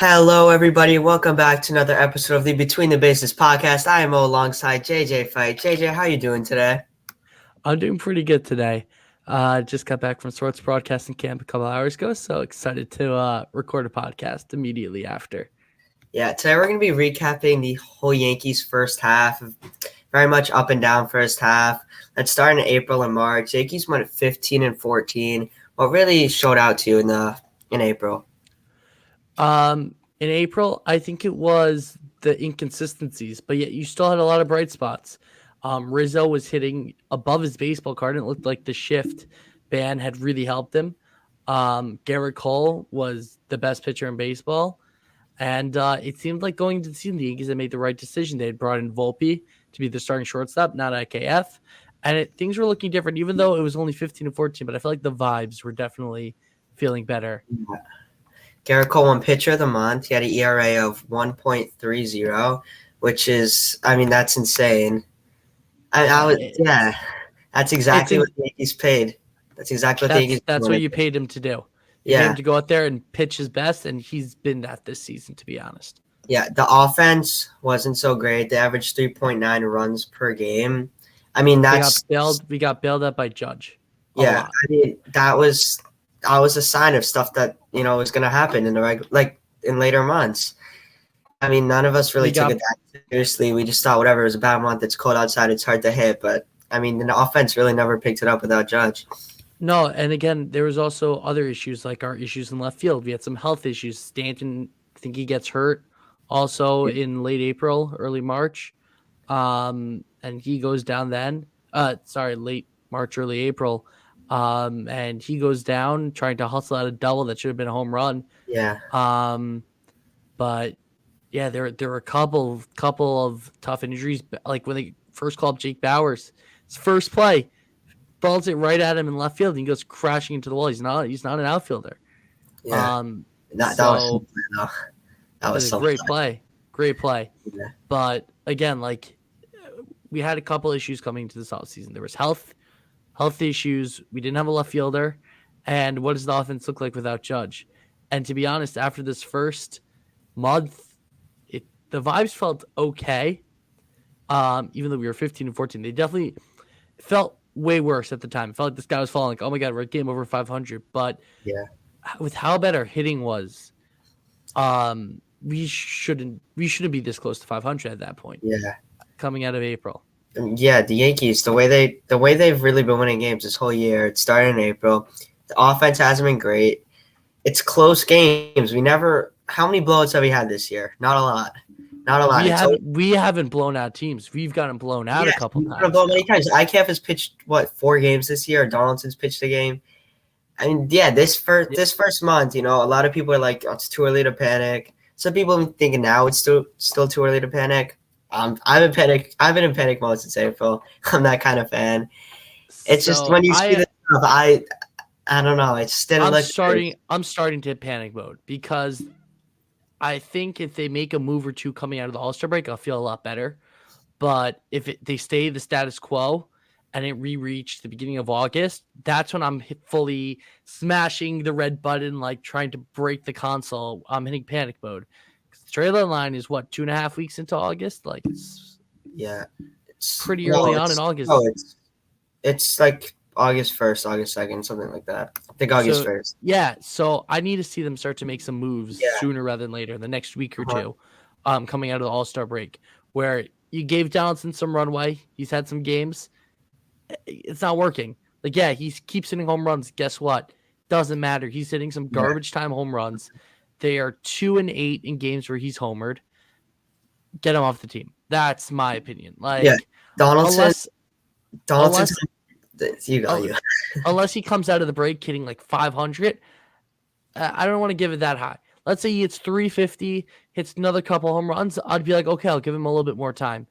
Hello, everybody. Welcome back to another episode of the Between the Bases podcast. I am alongside JJ Fight. JJ, how are you doing today? I'm doing pretty good today. Just got back from sports broadcasting camp a couple hours ago, so excited to record a podcast immediately after. Yeah, today we're going to be recapping the whole Yankees first half. Very much up and down first half. Let's start in April and March. Yankees went 15 and 14. What really showed out to you in April? In April, I think it was the inconsistencies, but yet you still had a lot of bright spots. Rizzo was hitting above his baseball card, and it looked like the shift ban had really helped him. Garrett Cole was the best pitcher in baseball. And it seemed like going to the season, the Yankees had made the right decision. They had brought in Volpe to be the starting shortstop, not IKF. And things were looking different, even though it was only 15 and 14. But I feel like the vibes were definitely feeling better. Garrett Cole won Pitcher of the Month. He had an ERA of 1.30, which is, that's insane. That's exactly what the Yankees paid. That's exactly what the Yankees That's what you paid him to do. You paid him to go out there and pitch his best, and he's been that this season, to be honest. Yeah, the offense wasn't so great. They averaged 3.9 runs per game. We got bailed out by Judge. Yeah, that was a sign of stuff that was going to happen in later months. None of us really took it that seriously. We just thought whatever, it was a bad month. It's cold outside. It's hard to hit, but the offense really never picked it up without Judge. No, and again, there was also other issues like our issues in left field. We had some health issues. Stanton, I think he gets hurt also in late April, early March. And he goes down then. Late March, early April. And he goes down trying to hustle out a double that should have been a home run. Yeah. But yeah, there were a couple of tough injuries. Like when they first called up Jake Bauers, his first play, balls it right at him in left field, and he goes crashing into the wall. He's not an outfielder. Yeah. That was a great play. Great play. Yeah. But again, like we had a couple issues coming into this offseason. There was health issues. We didn't have a left fielder. And what does the offense look like without Judge? And to be honest, after this first month, the vibes felt okay. Even though we were 15 and 14, they definitely felt way worse at the time. It felt like this guy was falling like, oh my God, we're at game over 500. But yeah, with how bad our hitting was, we shouldn't be this close to 500 at that point. Yeah, coming out of April. Yeah, the Yankees, the way they've really been winning games this whole year. It started in April. The offense hasn't been great. It's close games. How many blowouts have we had this year? Not a lot. We haven't blown out teams. We've gotten blown out a couple times. Many times. IKF has pitched 4 games this year. Donaldson's pitched a game. This first month, a lot of people are like, oh, it's too early to panic. Some people are thinking now it's still too early to panic. I've been in panic mode since April. I'm that kind of fan. It's just when you see this stuff, I don't know. It's still I'm starting to panic mode because I think if they make a move or two coming out of the All-Star break, I'll feel a lot better. But if they stay the status quo and it re-reach the beginning of August, that's when I'm fully smashing the red button, like trying to break the console. I'm hitting panic mode. The trade deadline is 2.5 weeks into August. Like it's pretty early on in August. No, it's like August 1st, August 2nd, something like that. I think August 1st. Yeah, so I need to see them start to make some moves sooner rather than later, the next week or two, coming out of the All-Star break, where you gave Donaldson some runway. He's had some games. It's not working. Like, yeah, he keeps hitting home runs. Guess what? Doesn't matter. He's hitting some garbage time home runs. They are 2-8 in games where he's homered. Get him off the team. That's my opinion. Like, Donaldson. Unless he comes out of the break hitting like 500, I don't want to give it that high. Let's say he hits 350, hits another couple home runs. I'd be like, okay, I'll give him a little bit more time.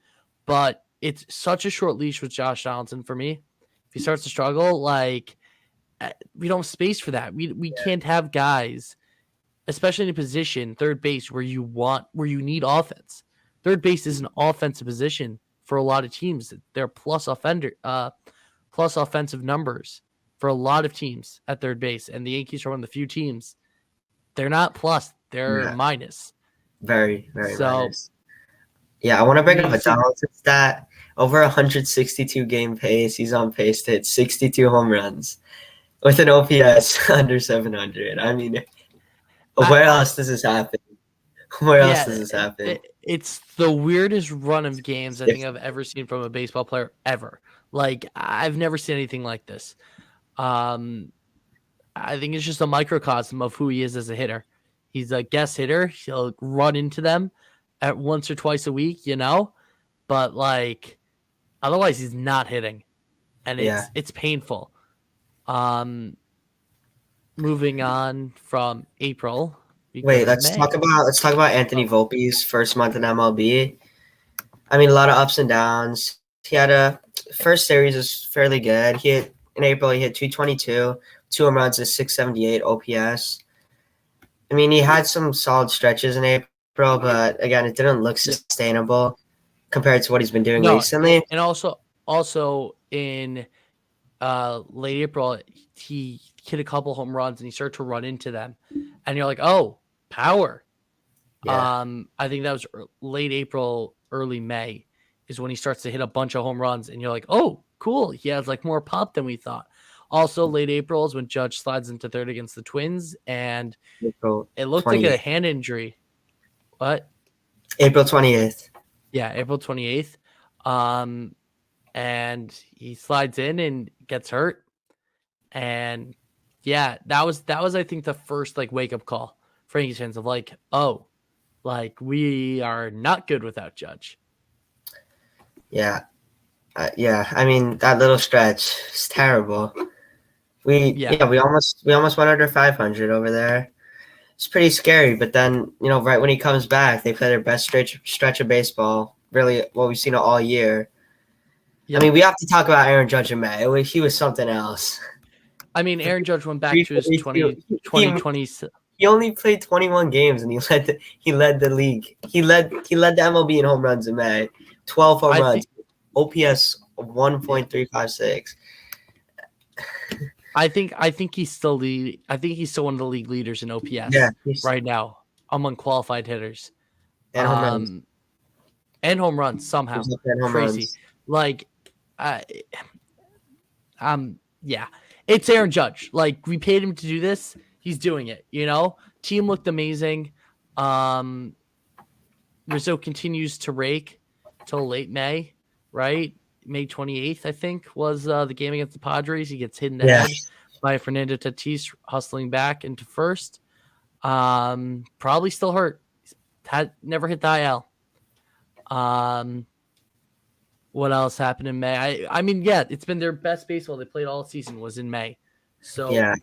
But it's such a short leash with Josh Donaldson for me. If he starts to struggle, like we don't have space for that. We can't have guys, especially in a position, third base, where you need offense. Third base is an offensive position for a lot of teams. They're plus offensive numbers for a lot of teams at third base. And the Yankees are one of the few teams. They're not plus. They're Yeah, minus. very, very So minus. Yeah, I want to we bring need up to a see. Donaldson stat. Over 162 game pace. He's on pace to hit 62 home runs with an OPS under 700. I mean, where I else does this happen? Where else does Yeah, this happen? it's the weirdest run of games I think I've ever seen from a baseball player ever. Like I've never seen anything like this. Um, I think it's just a microcosm of who he is as a hitter. He's a guest hitter. He'll run into them at once or twice a week, but like otherwise he's not hitting, and Yeah. it's painful. Um, moving on from April, we go Wait, to let's talk May. about Anthony Oh, Volpe's first month in MLB. I mean, a lot of ups and downs. He had a first series was fairly good. In April he hit 222, two home runs, a 678 OPS. I mean, he had some solid stretches in April, but again, it didn't look yeah. sustainable compared to what he's been doing No, recently. and also in late April, he hit a couple home runs and he started to run into them, and you're like, oh, power. Yeah, I think that was late April, early May is when he starts to hit a bunch of home runs, and you're like, oh, cool. He has like more pop than we thought. Also, late April is when Judge slides into third against the Twins, and April it looked like a 20th. hand injury. What? April 20th. Yeah, April 28th. Um, and he slides in and gets hurt. And yeah, that was I think the first like wake up call for Yankees fans of like, oh, like we are not good without Judge. Yeah, yeah. I mean, that little stretch is terrible. Yeah. We almost went under 500 over there. It's pretty scary. But then, right when he comes back, they play their best stretch of baseball. Really, what we've seen all year. I Yep. mean, we have to talk about Aaron Judge in May. He was something else. I mean, Aaron Judge went back to his 342. 2020. He only played 21 games and he led the league. He led the MLB in home runs in May. 12 home I runs. think OPS 1.356. I think he's still one of the league leaders in OPS Yeah, right now among qualified hitters. and home runs. Um and home runs somehow. He's up there in home Crazy. runs. Like yeah. It's Aaron Judge. Like we paid him to do this. He's doing it, Team looked amazing. Rizzo continues to rake till late May, right? May 28th, I think, was the game against the Padres. He gets hit in the head by Fernando Tatis hustling back into first. Probably still hurt. Had never hit the IL. What else happened in May? I mean, yeah, it's been their best baseball they played all season was in May. So Yeah.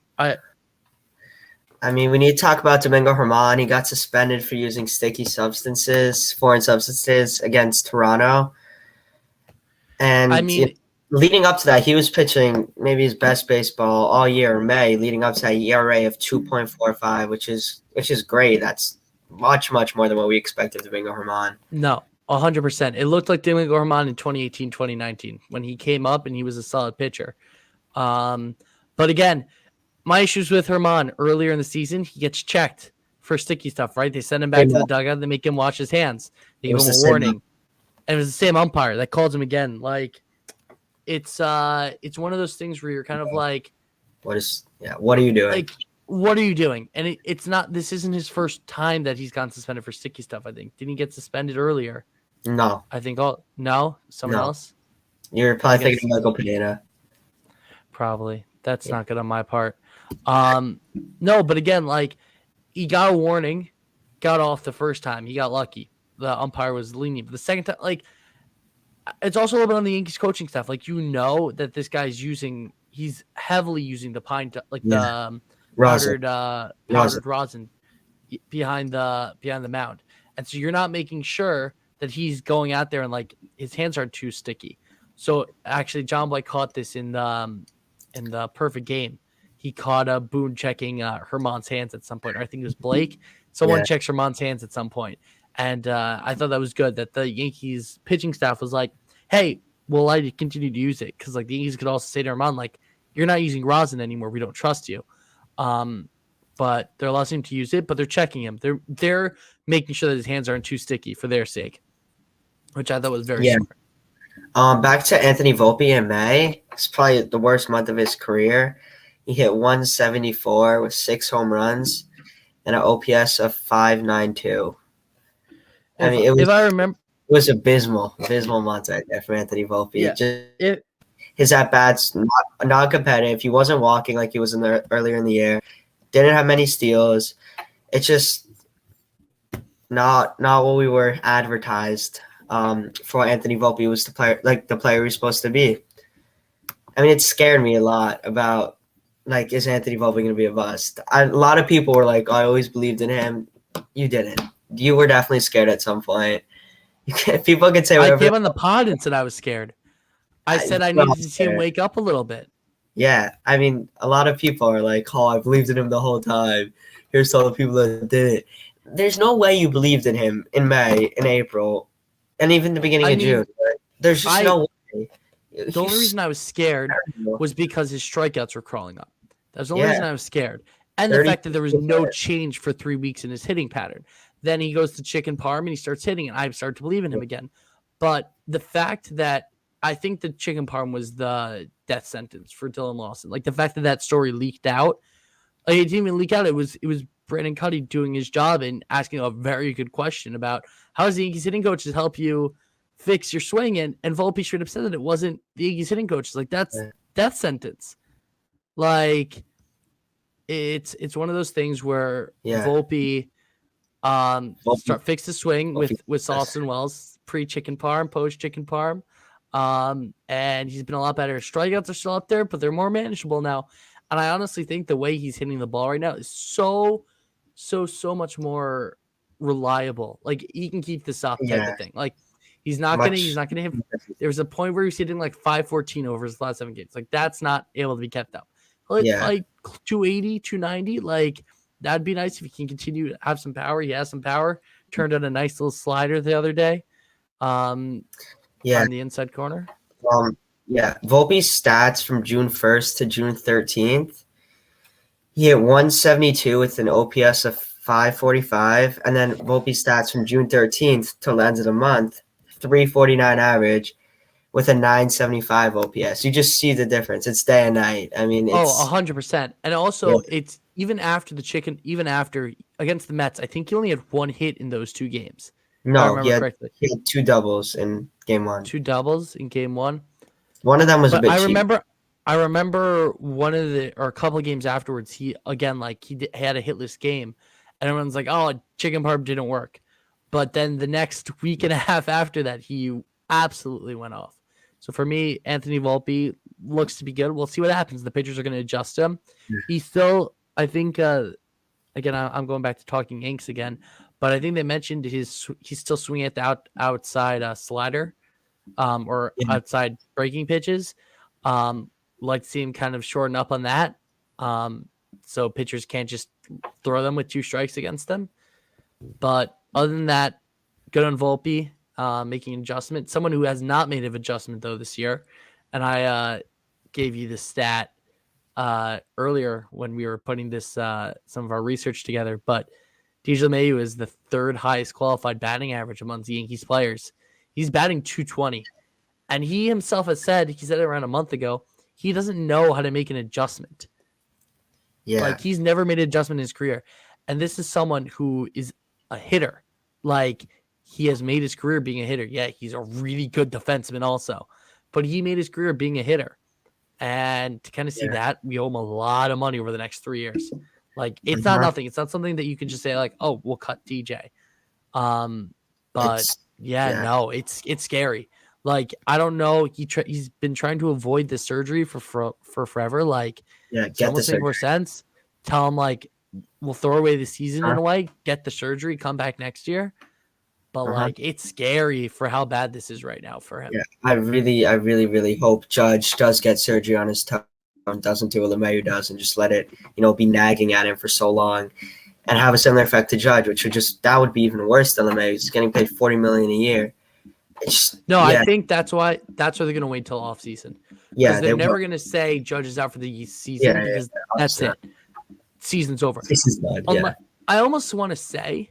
I mean, we need to talk about Domingo Germán. He got suspended for using foreign substances against Toronto. And I mean, leading up to that, he was pitching maybe his best baseball all year in May, leading up to that ERA of 2.45, which is great. That's much, much more than what we expected of Domingo Germán. no, 100%. It looked like Domingo Germán in 2018, 2019 when he came up and he was a solid pitcher. But again, my issues with Germán earlier in the season, he gets checked for sticky stuff, right? They send him back to the dugout. They make him wash his hands. They give him a warning. And it was the same umpire that calls him again. Like it's one of those things where you're kind of like, what are you doing? Like, what are you doing? And it's not. This isn't his first time that he's gotten suspended for sticky stuff. I think didn't he get suspended earlier? No, I think someone else. You're probably thinking of Michael Pineda. Probably that's not good on my part. No, but again, like he got a warning, got off the first time. He got lucky. The umpire was lenient. But the second time, like, it's also a little bit on the Yankees coaching staff. Like, that this guy's he's heavily using the the powdered rosin behind the mound. And so you're not making sure that he's going out there and like his hands aren't too sticky. So actually John Blake caught this in the perfect game. He caught Boone checking Germán's hands at some point. Or I think it was Blake. Someone checks Germán's hands at some point. And I thought that was good that the Yankees pitching staff was like, hey, we'll let you continue to use it. Because like the Yankees could also say to Germán, like, you're not using rosin anymore. We don't trust you. but they're allowing him to use it, but they're checking him. They're making sure that his hands aren't too sticky for their sake, which I thought was very Yeah. smart. Back to Anthony Volpe in May. It's probably the worst month of his career. He hit 174 with 6 home runs and an OPS of 592. I mean, If I remember, it was abysmal month right there for Anthony Volpe. yeah, Just his at bats not competitive. He wasn't walking like he was earlier in the year. Didn't have many steals. It's just not what we were advertised for Anthony Volpe was the player he was supposed to be. I mean, it scared me a lot about like, is Anthony Volpe going to be a bust? A lot of people were like, I always believed in him. You didn't. You were definitely scared at some point. People can say whatever. I came on the pod and said I was scared. I said I needed to see him wake up a little bit. Yeah, I mean, a lot of people are like, oh, I believed in him the whole time. Here's all the people that did it. There's no way you believed in him in May, in April, and even the beginning of June. There's just no way. The only reason I was scared was because his strikeouts were crawling up. That's the only reason I was scared. And the fact that there was no change for 3 weeks in his hitting pattern. Then he goes to chicken parm and he starts hitting, and I started to believe in him again. But the fact that I think the chicken parm was the death sentence for Dylan Lawson. Like the fact that story leaked out, like it didn't even leak out. It was Brandon Cuddy doing his job and asking a very good question about how does the Yankees hitting coaches help you fix your swing, and Volpe straight up said that it wasn't the Yankees hitting coaches. Like that's death sentence. Like it's one of those things where Volpe fix the swing with Sauce and Wells pre-chicken parm, post-chicken parm. And he's been a lot better. Strikeouts are still up there, but they're more manageable now. And I honestly think the way he's hitting the ball right now is so much more reliable. Like he can keep this up type of thing. Like he's not gonna hit. There was a point where he's hitting like 514 over his last 7 games. Like that's not able to be kept up. Like 280, 290. Like that'd be nice if he can continue to have some power. He has some power. Turned out a nice little slider the other day. On the inside corner. Volpe's stats from June 1st to June 13th. He hit 172 with an OPS of 545, and then Volpe's stats from June 13th till the end of the month, 349 average with a 975 OPS. You just see the difference. It's day and night. I mean, it's 100%. And also, it's even after against the Mets, I think he only had 1 hit in those 2 games. No, he had 2 doubles in game 1. 2 doubles in game 1. One of them was a bit cheap. I remember a couple of games afterwards, he had a hitless game, and everyone's like, "Oh, chicken parm didn't work." But then the next week and a half after that, he absolutely went off. So for me, Anthony Volpe looks to be good. We'll see what happens. The pitchers are going to adjust him. He's still, I think, again, I'm going back to talking Yanks again, but I think they mentioned he's still swinging at the outside slider, or outside breaking pitches. Like to see him kind of shorten up on that, so pitchers can't just throw them with 2 strikes against them. But other than that, good on Volpe, making an adjustment. Someone who has not made an adjustment though this year, and I gave you the stat earlier when we were putting this some of our research together. But DJ LeMahieu is the 3rd highest qualified batting average among the Yankees players. He's batting .220, and he himself has said, he said it around a month ago, he doesn't know how to make an adjustment. Yeah. Like he's never made an adjustment in his career. And this is someone who is a hitter. Like he has made his career being a hitter. Yeah, he's a really good defenseman also, but he made his career being a hitter. And to kind of see that, we owe him a lot of money over the next 3 years. Like it's not nothing. It's not something that you can just say like, oh, we'll cut DJ. But no, it's scary. Like, I don't know. He's been trying to avoid this surgery for forever. Like, it almost makes more sense. Tell him, like, we'll throw away the season in a way, get the surgery, come back next year. But, like, it's scary for how bad this is right now for him. Yeah, I really hope Judge does get surgery on his toe and doesn't do what LeMahieu does and just let it, be nagging at him for so long and have a similar effect to Judge, that would be even worse than LeMahieu. He's getting paid $40 million a year. I think that's why they're going to wait till off season. Yeah, they're never going to say Judge is out for the season because that's it. season's over. This is bad. Yeah. I almost want to say,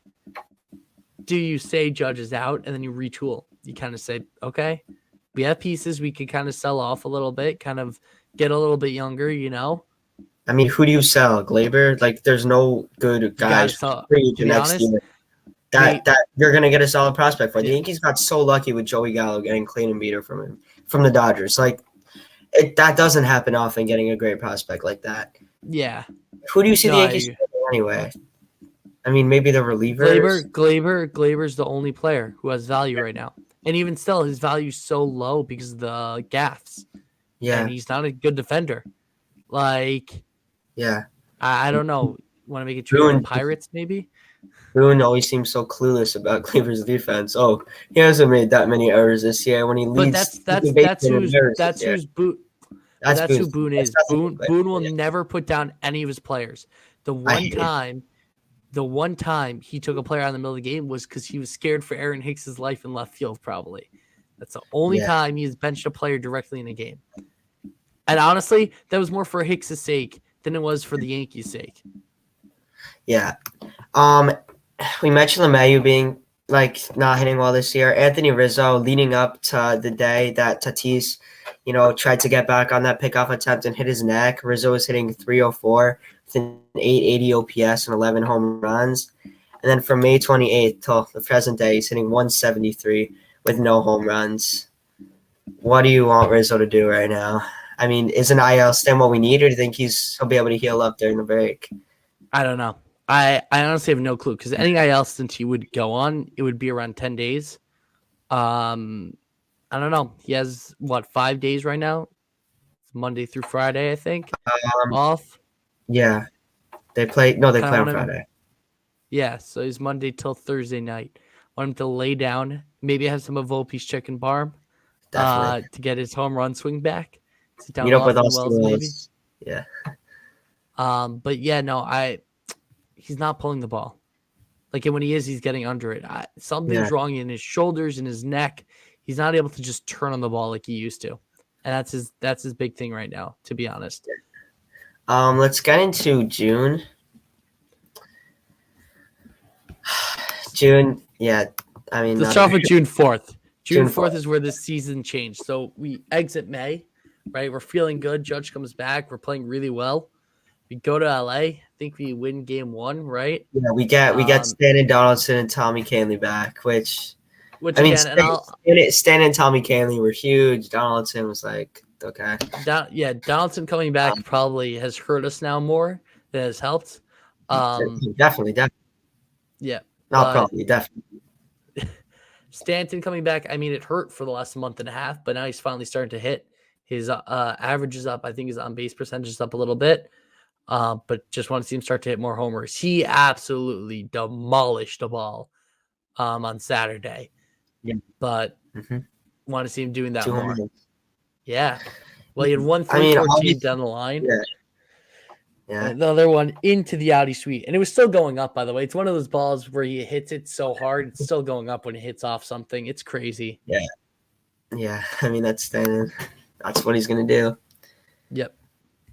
do you say Judge is out and then you retool? You kind of say, okay, we have pieces we could kind of sell off a little bit, kind of get a little bit younger, you know? I mean, who do you sell? Glaber? Like, there's no good You got to guys sell. for you To be next honest, year that you're gonna get a solid prospect for. The yeah, Yankees got so lucky with Joey Gallo getting clean and beater from the Dodgers. Like, that doesn't happen often, getting a great prospect like that. yeah. Who do you see No, the Yankees anyway? I mean, maybe the relievers. Glaber's the only player who has value right now. And even still, his value is so low because of the gaffes. Yeah. And he's not a good defender. Like, Yeah. I don't know. Want to make a trade with the Pirates, maybe? Boone always seems so clueless about Cleaver's defense. Oh, he hasn't made that many errors this year when he leads. But that's who Boone is. Boone will never put down any of his players. The one time he took a player out in the middle of the game was because he was scared for Aaron Hicks's life in left field, probably. That's the only time he's benched a player directly in a game. And honestly, that was more for Hicks's sake than it was for the Yankees' sake. Yeah. We mentioned LeMahieu being not hitting well this year. Anthony Rizzo leading up to the day that Tatis, tried to get back on that pickoff attempt and hit his neck. Rizzo was hitting 304 with an 880 OPS and 11 home runs. And then from May 28th till the present day, he's hitting 173 with no home runs. What do you want Rizzo to do right now? I mean, is an IL stint what we need, or do you think he'll be able to heal up during the break? I don't know. I honestly have no clue because any IL stint he would go on, it would be around 10 days. I don't know. He has, 5 days right now? It's Monday through Friday, I think, off. Yeah. They play on Friday. Yeah, so he's Monday till Thursday night. Want him to lay down, maybe have some of Volpe's chicken parm to get his home run swing back. Sit down with Wells, maybe. Yeah. But yeah, no, he's not pulling the ball. Like, when he is, he's getting under it. Something's wrong in his shoulders and his neck. He's not able to just turn on the ball like he used to. And that's his big thing right now, to be honest. Let's get into June. June, yeah. I mean, let's start off with June 4th. June 4th is where this season changed. So we exit May, right? We're feeling good. Judge comes back. We're playing really well. We go to LA. I think we win game 1, right? Yeah, we get Stan Donaldson and Tommy Kahnle back, which I mean, Stan and Tommy Kahnle were huge. Donaldson was like, okay. Donaldson coming back probably has hurt us now more than has helped. Definitely. Yeah. Not probably, definitely. Stanton coming back, I mean, it hurt for the last month and a half, but now he's finally starting to hit. His average is up. I think his on-base percentage is up a little bit. But just want to see him start to hit more homers. He absolutely demolished the ball on Saturday. Yeah. But want to see him doing that more. Yeah. Well, he had 1-3-14 down the line. Yeah. Yeah. Another one into the Audi suite. And it was still going up, by the way. It's one of those balls where he hits it so hard, it's still going up when it hits off something. It's crazy. Yeah. Yeah. I mean, that's what he's going to do. Yep.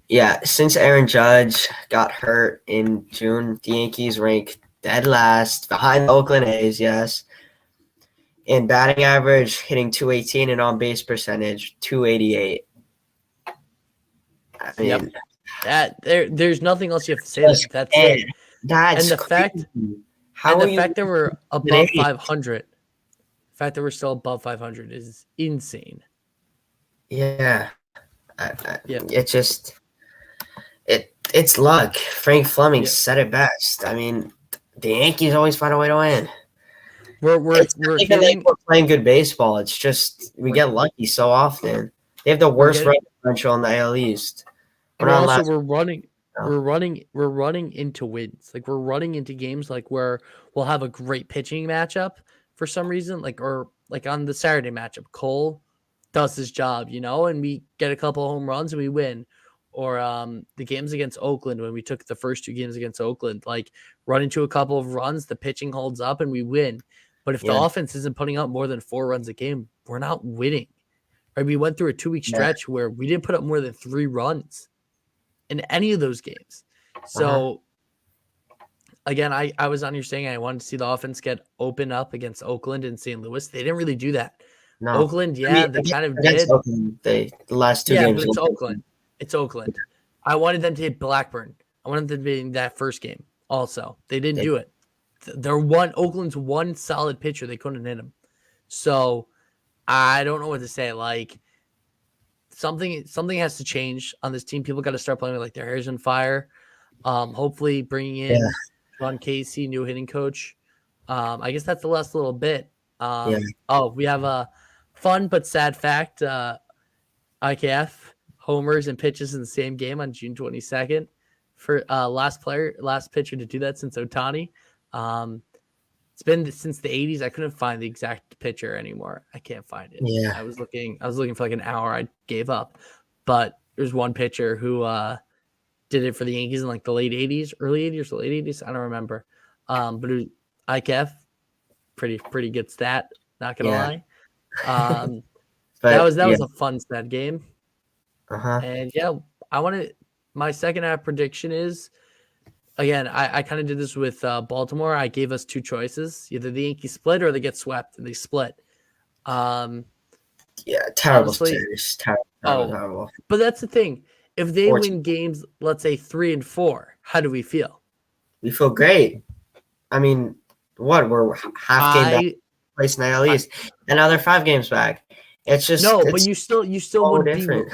Yeah. Since Aaron Judge got hurt in June, the Yankees rank dead last behind the Oakland A's, yes. In batting average, hitting 218 and on base percentage, 288. I mean, there's nothing else you have to say. That's it. That's and the crazy. fact that we're above 500, the fact that we're still above 500 is insane. Yeah. It just it's luck. Frank Fleming said it best. I mean, the Yankees always find a way to win. We're playing good baseball. It's just we get lucky so often. They have the worst run differential in the AL East. We're running into wins. Like, we're running into games like where we'll have a great pitching matchup for some reason, like on the Saturday matchup, Cole does his job, and we get a couple of home runs and we win. Or the games against Oakland, when we took the first 2 games against Oakland, like, run into a couple of runs, the pitching holds up and we win. But if the offense isn't putting up more than 4 runs a game, we're not winning. Right? We went through a 2-week stretch where we didn't put up more than 3 runs in any of those games. So again, I was on here saying I wanted to see the offense get open up against Oakland and St. Louis. They didn't really do that. No, Oakland, I mean yeah, they kind of against did. Oakland, the last two Yeah, but games. it's Oakland. It's Oakland. I wanted them to hit Blackburn. I wanted them to be in that first game also. They didn't They, do it. Oakland's one solid pitcher. They couldn't hit him. So I don't know what to say. Like something has to change on this team. People got to start playing with like their hair's on fire. Hopefully bringing yeah, in John Casey, new hitting coach. I guess that's the last little bit. yeah, We have a fun but sad fact. IKF homers and pitches in the same game on June 22nd for last pitcher to do that since Ohtani. It's been since the 80s. I couldn't find the exact pitcher anymore. I can't find it. yeah. I was looking for like an hour. I gave up. But there's one pitcher who did it for the Yankees in like the late 80s, early 80s or late 80s. I don't remember. But it was IKF, pretty good stat, not gonna lie. But that was a fun sad game. uh-huh. And yeah, my second half prediction is, again, I kind of did this with Baltimore. I gave us two choices: either the Yankees split or they get swept, and they split. Yeah, terrible honestly, series. Terrible. But that's the thing. If they 14. win games, let's say 3 and 4, how do we feel? We feel great. I mean, what, we're half game back place in the AL East, and now they're 5 games back. It's just but you still would different.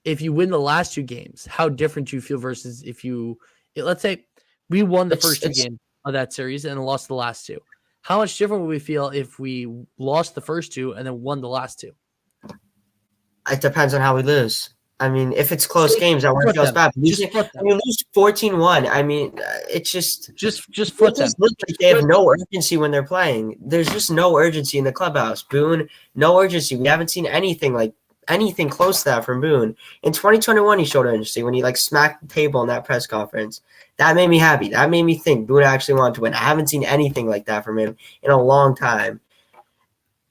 If you win the last 2 games, how different do you feel versus if you let's say we won the first 2 games of that series and lost the last 2. How much different would we feel if we lost the first 2 and then won the last 2? It depends on how we lose. I mean, if it's close games, I want to feel bad. When you lose 14-1, I mean, it's just flip them. Look like they have no urgency when they're playing. There's just no urgency in the clubhouse. Boone, no urgency. We haven't seen anything close to that from Boone. In 2021, he showed urgency when he like smacked the table in that press conference. That made me happy. That made me think Boone actually wanted to win. I haven't seen anything like that from him in a long time.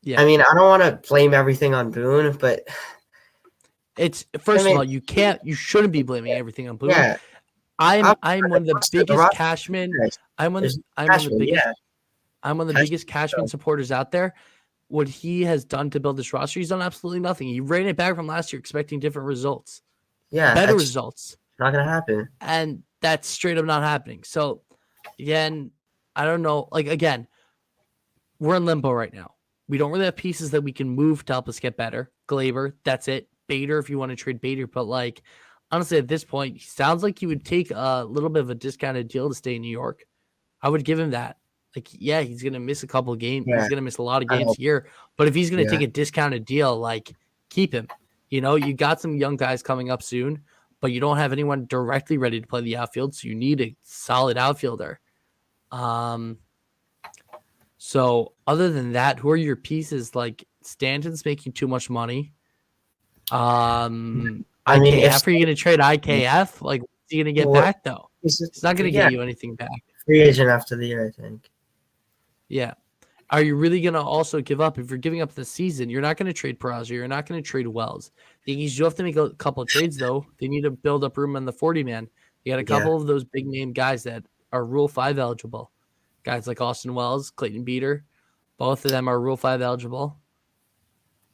Yeah. I mean, I don't want to blame everything on Boone, but it's of all, you shouldn't be blaming everything on Boone. Yeah. I'm one of the biggest Cashman. I'm one of the biggest Cashman supporters out there. What he has done to build this roster, he's done absolutely nothing. He ran it back from last year, expecting different results. Yeah, better results. Not gonna happen, and that's straight up not happening. So, again, I don't know. Like again, we're in limbo right now. We don't really have pieces that we can move to help us get better. Glaber, that's it. Bader, if you want to trade Bader, but like honestly, at this point, he sounds like he would take a little bit of a discounted deal to stay in New York. I would give him that. Like, yeah, he's gonna miss a couple of games. Yeah. He's gonna miss a lot of games here. But if he's gonna take a discounted deal, like keep him. You know, you got some young guys coming up soon, but you don't have anyone directly ready to play the outfield, so you need a solid outfielder. So other than that, who are your pieces? Like Stanton's making too much money. I mean, IKF, are you going to trade IKF? Like, what's he going to get back, though? It's not going to get you anything back. Free agent after the year, I think. Yeah. Are you really going to also give up? If you're giving up the season, you're not going to trade Peraza. You're not going to trade Wells. The Yankees do have to make a couple of trades, though. They need to build up room on the 40-man. You got a couple of those big-name guys that are Rule 5 eligible. Guys like Austin Wells, Clayton Beeter. Both of them are Rule 5 eligible.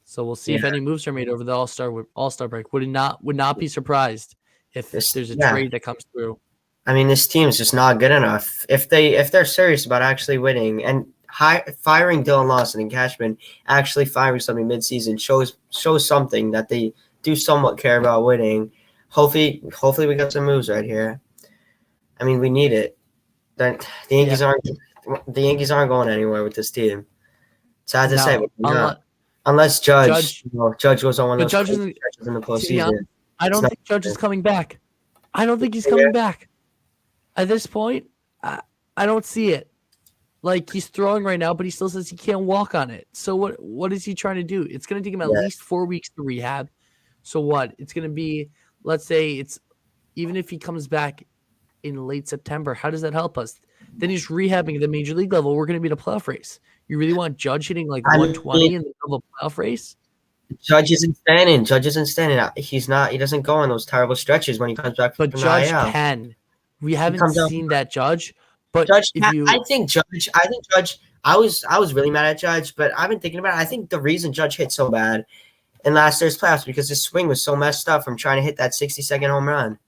So we'll see if any moves are made over the All-Star break. Would not be surprised if there's a trade that comes through. I mean, this team is just not good enough. If they're serious about actually winning and firing Dylan Lawson and Cashman, actually firing somebody midseason shows something that they do somewhat care about winning. Hopefully we got some moves right here. I mean, we need it. The Yankees aren't going anywhere with this team. Sad to say, but unless Judge goes on one of those stretches in the postseason. I don't think Judge is coming back. I don't think he's coming back. At this point, I don't see it. Like, he's throwing right now, but he still says he can't walk on it. So what is he trying to do? It's going to take him at least 4 weeks to rehab. So what? It's going to be, let's say even if he comes back in late September, how does that help us? Then he's rehabbing at the major league level. We're going to be in a playoff race. You really want Judge hitting like 120 in the middle of a playoff race? Judge isn't standing. He's not. He doesn't go on those terrible stretches when he comes back from the IL. Can. We He haven't comes out. seen that Judge. But Judge, if I you think Judge. I was really mad at Judge, but I've been thinking about it. I think the reason Judge hit so bad in last year's playoffs because his swing was so messed up from trying to hit that 60-second home rome.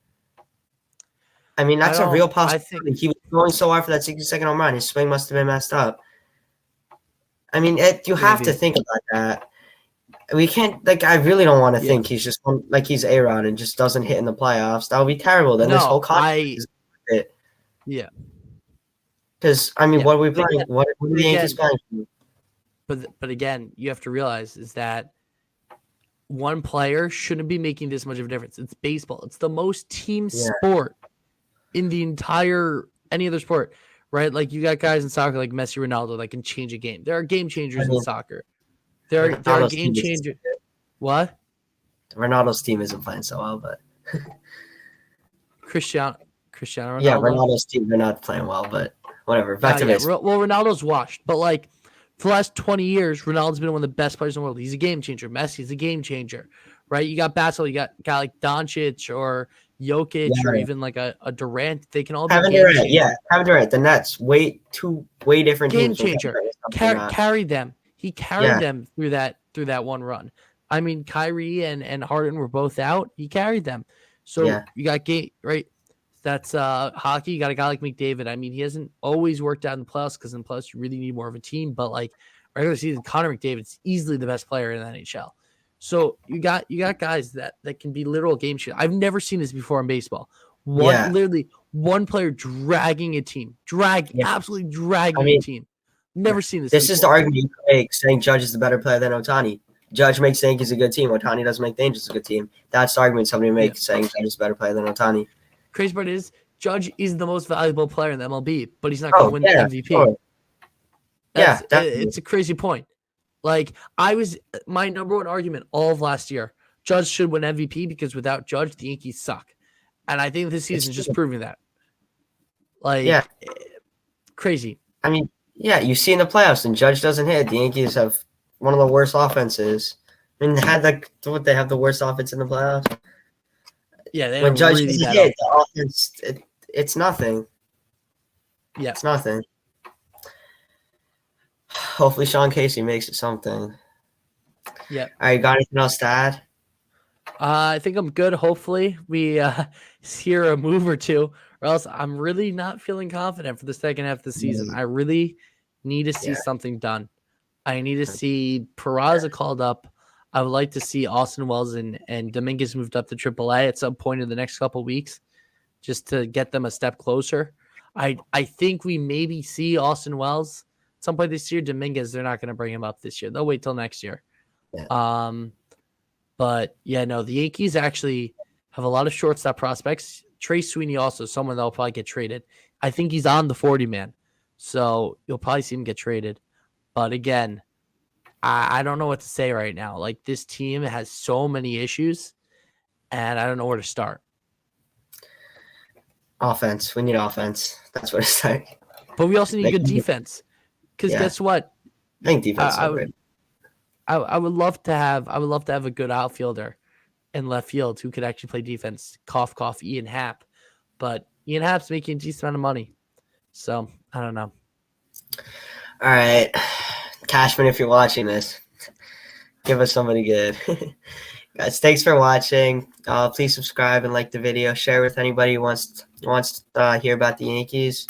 I mean, that's a real I think possibility. He was going so hard for that 60-second home run. His swing must have been messed up. I mean, you have to maybe. think about that. We can't, like, I really don't want to Yeah. think he's just like he's A-Rod and just doesn't hit in the playoffs. That would be terrible. Then this whole No, contract is it. yeah. Because, I mean, Yeah. what are we But playing? again, What are but the Yankees again, playing? but again, you have to realize is that one player shouldn't be making this much of a difference. It's baseball. It's the most team Yeah. sport in the entire any other sport, right? Like you got guys in soccer like Messi, Ronaldo that can change a game. There are game changers in soccer. There are Ronaldo's game team is changers. What? Ronaldo's team isn't playing so well, but Cristiano yeah, Ronaldo. Ronaldo's team they're not playing well, but whatever. Back to baseball. Well, Ronaldo's washed, but like for the last 20 years, Ronaldo's been one of the best players in the world. He's a game changer. Messi's a game changer, right? You got basketball, you got like Doncic or Jokic or even like a Durant. They can all be Kevin game Durant, changers. yeah, Kevin Durant. The Nets, way different Game teams. changer. Carried them. He carried them through that one run. I mean, Kyrie and Harden were both out. He carried them. So you got game right. That's hockey. You got a guy like McDavid. I mean, he hasn't always worked out in the playoffs because in the playoffs you really need more of a team. But like regular season, Connor McDavid's easily the best player in the NHL. So you got guys that can be literal game changers. I've never seen this before in baseball. Literally one player dragging a team, absolutely dragging a team. Never seen this. This is the argument you make, saying Judge is the better player than Ohtani. Judge makes the Yankees a good team. Ohtani doesn't make the Angels a good team. That's the argument somebody makes, saying Judge is a better player than Ohtani. Crazy part is Judge is the most valuable player in the MLB, but he's not going to win the MVP. Sure. It's a crazy point. Like my number one argument all of last year, Judge should win MVP because without Judge, the Yankees suck. And I think this season is just proving that. Like, crazy. I mean, yeah, you see in the playoffs, and Judge doesn't hit. The Yankees have one of the worst offenses. I mean, they have the worst offense in the playoffs. Yeah, they when Judge really doesn't hit, the offense, it's nothing. Yeah, it's nothing. Hopefully, Sean Casey makes it something. Yeah. All right, got anything else to add? I think I'm good. Hopefully, we hear a move or two, or else I'm really not feeling confident for the second half of the season. I really need to see something done. I need to see Peraza called up. I would like to see Austin Wells and Dominguez moved up to AAA at some point in the next couple of weeks, just to get them a step closer. I think we maybe see Austin Wells at some point this year. Dominguez, they're not going to bring him up this year. They'll wait till next year. Yeah. But yeah, no, the Yankees actually have a lot of shortstop prospects. Trey Sweeney also, someone that'll probably get traded. I think he's on the 40-man, so you'll probably see him get traded. But again, I don't know what to say right now. Like, this team has so many issues, and I don't know where to start. Offense. We need offense. That's what it's like. But we also need good defense. Because guess what? I think defense is great. I would love to have a good outfielder in left field who could actually play defense. Cough, cough, Ian Happ. But Ian Happ's making a decent amount of money. So, I don't know. All right. Cashman, if you're watching this, give us somebody good. Guys, thanks for watching. Please subscribe and like the video. Share with anybody who wants to hear about the Yankees.